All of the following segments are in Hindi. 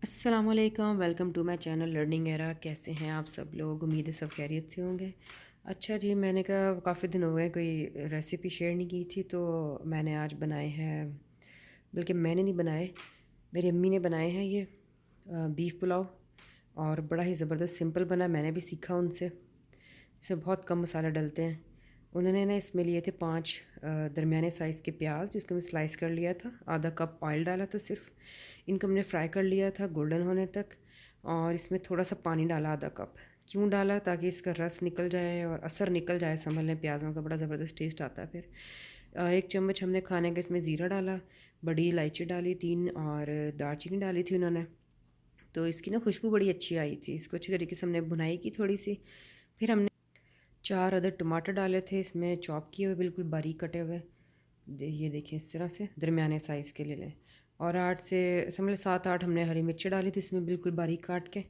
अस्सलाम वालेकुम, welcome to my channel learning era. कैसे हैं आप सब लोग? उम्मीद है सब खैरियत से होंगे। अच्छा जी, मैंने कहा काफ़ी दिन हो गए कोई रेसिपी शेयर नहीं की थी, तो मैंने आज बनाए हैं। बल्कि मैंने नहीं बनाए, मेरी अम्मी ने बनाए हैं ये बीफ पुलाव। और बड़ा ही ज़बरदस्त सिंपल बना, मैंने भी सीखा उनसे। इसमें बहुत कम मसाले डलते हैं। उन्होंने ना इसमें लिए थे 5 दरमियाने साइज़ के प्याज, जिसको मैं स्लाइस कर लिया था। आधा कप ऑयल डाला था सिर्फ। इनको हमने फ्राई कर लिया था गोल्डन होने तक। और इसमें थोड़ा सा पानी डाला, आधा कप। क्यों डाला? ताकि इसका रस निकल जाए और असर निकल जाए, समझ लें प्याज़ों का बड़ा ज़बरदस्त टेस्ट आता है फिर। 1 चम्मच हमने खाने का इसमें ज़ीरा डाला, बड़ी इलायची डाली 3, और दालचीनी डाली थी उन्होंने। तो इसकी ना खुशबू बड़ी अच्छी आई थी। इसको अच्छी तरीके से हमने भुनाई की थोड़ी सी। फिर हमने 4 अदद टमाटर डाले थे इसमें, चॉप किए हुए, बिल्कुल बारीक कटे हुए। ये देखिए, इस तरह से दरमियाने साइज़ के ले लें। और 8 से समझ 7-8 हमने हरी मिर्ची डाली थी इसमें, बिल्कुल बारीक काट के।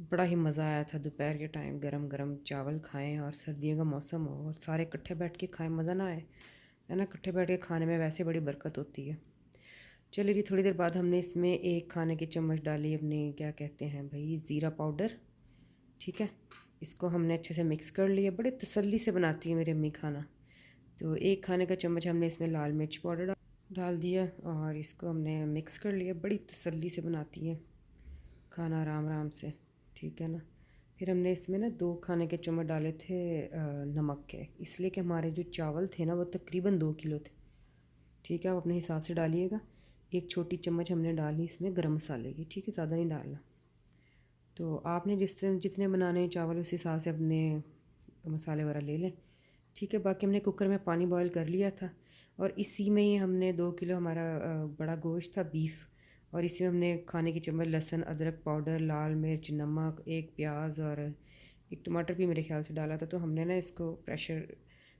बड़ा ही मज़ा आया था। दोपहर के टाइम गरम गरम चावल खाएं और सर्दियों का मौसम हो और सारे इकट्ठे बैठ के खाएं, मज़ा ना आए? है ना? इकट्ठे बैठ के खाने में वैसे बड़ी बरकत होती है। चलिए जी, थोड़ी देर बाद हमने इसमें 1 खाने की चम्मच डाली अपनी, क्या कहते हैं भाई, ज़ीरा पाउडर। ठीक है, इसको हमने अच्छे से मिक्स कर लिया। बड़े तसल्ली से बनाती है मेरी अम्मी खाना। तो 1 खाने का चम्मच हमने इसमें लाल मिर्च पाउडर डाल दिया और इसको हमने मिक्स कर लिया। बड़ी तसल्ली से बनाती हैं खाना, आराम आराम से। ठीक है ना? फिर हमने इसमें ना 2 खाने के चम्मच डाले थे नमक के, इसलिए कि हमारे जो चावल थे ना वो तकरीबन 2 किलो थे। ठीक है, आप अपने हिसाब से डालिएगा। 1 छोटी चम्मच हमने डाली इसमें गरम मसाले की। ठीक है, ज़्यादा नहीं डालना। तो आपने जितने बनाने हैं चावल, उस हिसाब से अपने मसाले वगैरह ले लें। ठीक है, बाकी हमने कुकर में पानी बॉयल कर लिया था और इसी में ही हमने 2 किलो हमारा बड़ा गोश्त था, बीफ। और इसी में हमने खाने की चम्मच लहसुन अदरक पाउडर, लाल मिर्च, नमक, 1 प्याज और 1 टमाटर भी मेरे ख्याल से डाला था। तो हमने ना इसको प्रेशर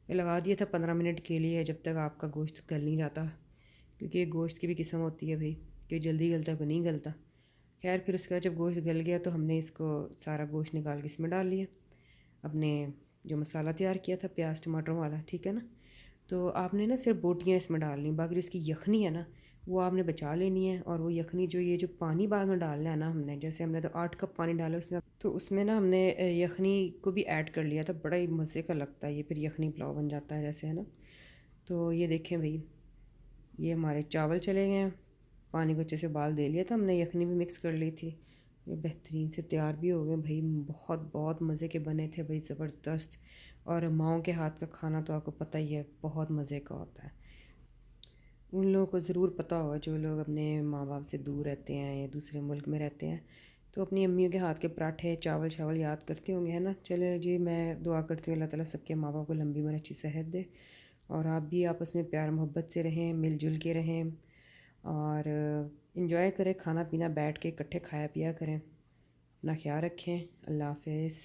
पे लगा दिया था 15 मिनट के लिए, जब तक आपका गोश्त गल नहीं जाता। क्योंकि ये गोश्त की भी किस्म होती है भाई, कि जल्दी गलता कोई नहीं गलता। खैर, फिर उसके बाद जब गोश्त गल गया तो हमने इसको सारा गोश्त निकाल के इसमें डाल लिया, अपने जो मसाला तैयार किया था प्याज टमाटर वाला। ठीक है ना? तो आपने ना सिर्फ बोटियाँ इसमें डालनी, बाकी जो इसकी यखनी है ना वो आपने बचा लेनी है। और वो यखनी जो, ये जो पानी बाद में डालना है ना हमने, जैसे हमने तो 8 कप पानी डाला उसमें, तो उसमें ना हमने यखनी को भी ऐड कर लिया था। बड़ा ही मज़े का लगता है ये, फिर यखनी पुलाव बन जाता है जैसे, है ना? तो ये देखें भाई, ये हमारे चावल चले गए हैं। पानी को अच्छे से उबाल दे लिया था हमने, यखनी भी मिक्स कर ली थी। ये बेहतरीन से तैयार भी हो गए भाई। बहुत बहुत मज़े के बने थे भाई, ज़बरदस्त। और माओं के हाथ का खाना तो आपको पता ही है, बहुत मज़े का होता है। उन लोगों को ज़रूर पता होगा जो लोग अपने माँ बाप से दूर रहते हैं या दूसरे मुल्क में रहते हैं, तो अपनी अम्मियों के हाथ के पराठे चावल चावल याद करते होंगे, है ना? चले जी, मैं दुआ करती हूँ अल्लाह ताला सबके माँ बाप को लंबी उम्र अच्छी सेहत दे। और आप भी आपस में प्यार मोहब्बत से रहें, मिलजुल के रहें। और इन्जॉय करें, खाना पीना बैठ के इकट्ठे खाया पिया करें। अपना ख्याल रखें। अल्लाह हाफ़िज़।